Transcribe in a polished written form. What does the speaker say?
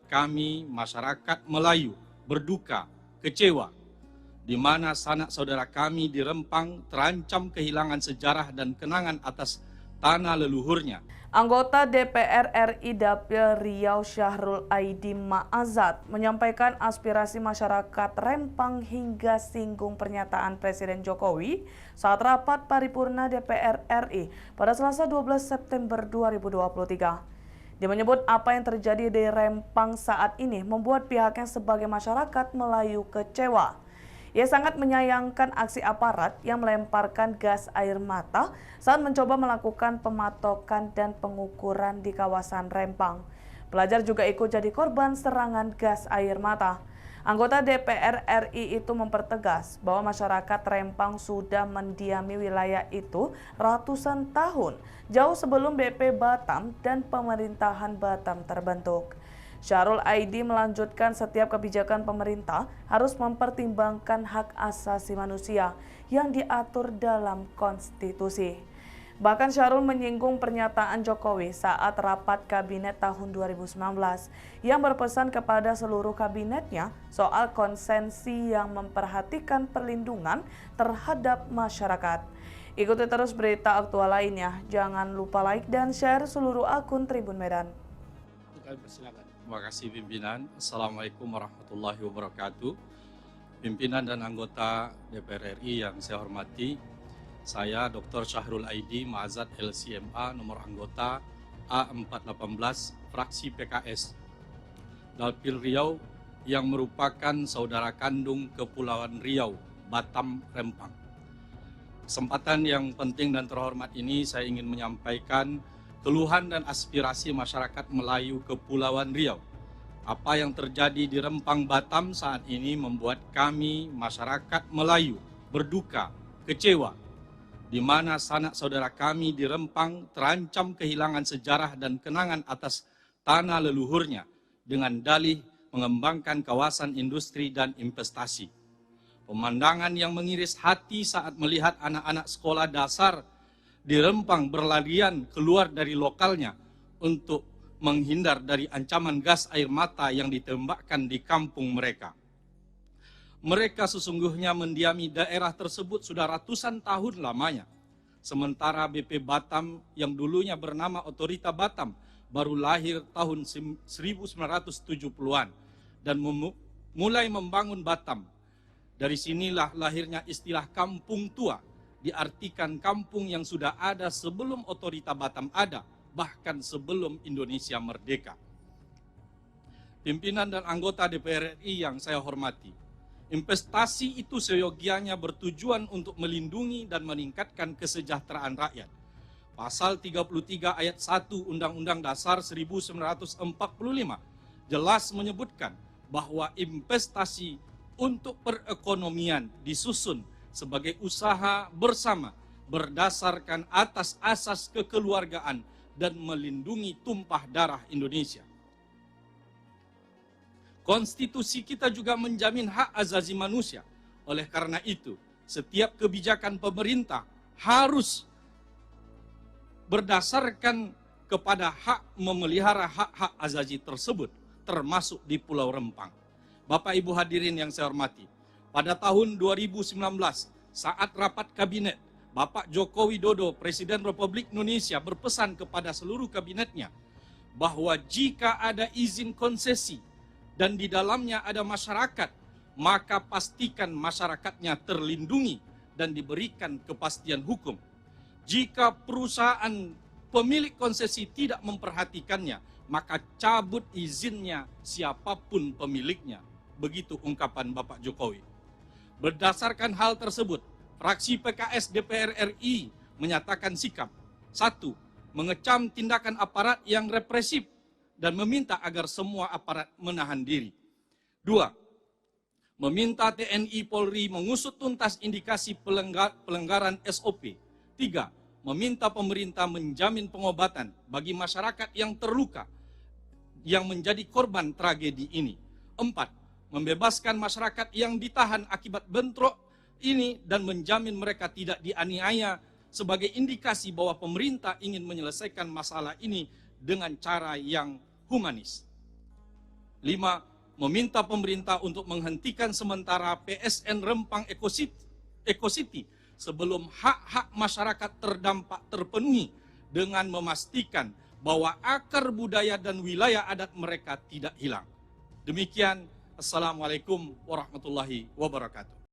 kami masyarakat Melayu berduka, kecewa, di mana sanak saudara kami di Rempang terancam kehilangan sejarah dan kenangan atas tanah leluhurnya. Anggota DPR RI Dapil Riau Syahrul Aidi Ma'azat menyampaikan aspirasi masyarakat Rempang hingga singgung pernyataan Presiden Jokowi saat rapat paripurna DPR RI pada Selasa 12 September 2023. Dia menyebut apa yang terjadi di Rempang saat ini membuat pihaknya sebagai masyarakat Melayu kecewa. Ia sangat menyayangkan aksi aparat yang melemparkan gas air mata saat mencoba melakukan pematokan dan pengukuran di kawasan Rempang. Pelajar juga ikut jadi korban serangan gas air mata. Anggota DPR RI itu mempertegas bahwa masyarakat Rempang sudah mendiami wilayah itu ratusan tahun, jauh sebelum BP Batam dan pemerintahan Batam terbentuk. Syahrul Aidi melanjutkan setiap kebijakan pemerintah harus mempertimbangkan hak asasi manusia yang diatur dalam konstitusi. Bahkan Syahrul menyinggung pernyataan Jokowi saat rapat kabinet tahun 2019 yang berpesan kepada seluruh kabinetnya soal konsensi yang memperhatikan perlindungan terhadap masyarakat. Ikuti terus berita aktual lainnya. Jangan lupa like dan share seluruh akun Tribun Medan. Terima kasih pimpinan. Assalamualaikum warahmatullahi wabarakatuh. Pimpinan dan anggota DPR RI yang saya hormati, saya Dr. Syahrul Aidi Ma'azat LCMA nomor anggota A418 fraksi PKS Dapil Riau yang merupakan saudara kandung Kepulauan Riau, Batam, Rempang. Kesempatan yang penting dan terhormat ini saya ingin menyampaikan keluhan dan aspirasi masyarakat Melayu Kepulauan Riau. Apa yang terjadi di Rempang, Batam saat ini membuat kami masyarakat Melayu berduka, kecewa, di mana sanak saudara kami di Rempang terancam kehilangan sejarah dan kenangan atas tanah leluhurnya dengan dalih mengembangkan kawasan industri dan investasi. Pemandangan yang mengiris hati saat melihat anak-anak sekolah dasar di Rempang berlarian keluar dari lokalnya untuk menghindar dari ancaman gas air mata yang ditembakkan di kampung mereka. Mereka sesungguhnya mendiami daerah tersebut sudah ratusan tahun lamanya. Sementara BP Batam yang dulunya bernama Otorita Batam baru lahir tahun 1970-an dan mulai membangun Batam. Dari sinilah lahirnya istilah kampung tua, diartikan kampung yang sudah ada sebelum Otorita Batam ada, bahkan sebelum Indonesia merdeka. Pimpinan dan anggota DPR RI yang saya hormati, investasi itu seyogianya bertujuan untuk melindungi dan meningkatkan kesejahteraan rakyat. Pasal 33 ayat 1 Undang-Undang Dasar 1945 jelas menyebutkan bahwa investasi untuk perekonomian disusun sebagai usaha bersama berdasarkan atas asas kekeluargaan dan melindungi tumpah darah Indonesia. Konstitusi kita juga menjamin hak asasi manusia. Oleh karena itu, setiap kebijakan pemerintah harus berdasarkan kepada hak memelihara hak-hak asasi tersebut, termasuk di Pulau Rempang. Bapak Ibu hadirin yang saya hormati, pada tahun 2019, saat rapat kabinet, Bapak Joko Widodo, Presiden Republik Indonesia berpesan kepada seluruh kabinetnya bahwa jika ada izin konsesi dan di dalamnya ada masyarakat, maka pastikan masyarakatnya terlindungi dan diberikan kepastian hukum. Jika perusahaan pemilik konsesi tidak memperhatikannya, maka cabut izinnya siapapun pemiliknya. Begitu ungkapan Bapak Jokowi. Berdasarkan hal tersebut, fraksi PKS DPR RI menyatakan sikap. 1. Mengecam tindakan aparat yang represif dan meminta agar semua aparat menahan diri. 2. Meminta TNI Polri mengusut tuntas indikasi pelanggaran SOP. 3. Meminta pemerintah menjamin pengobatan bagi masyarakat yang terluka yang menjadi korban tragedi ini. 4. Membebaskan masyarakat yang ditahan akibat bentrok ini dan menjamin mereka tidak dianiaya sebagai indikasi bahwa pemerintah ingin menyelesaikan masalah ini dengan cara yang humanis. 5. Meminta pemerintah untuk menghentikan sementara PSN Rempang Eco City sebelum hak-hak masyarakat terdampak terpenuhi dengan memastikan bahwa akar budaya dan wilayah adat mereka tidak hilang. Demikian, Assalamualaikum warahmatullahi wabarakatuh.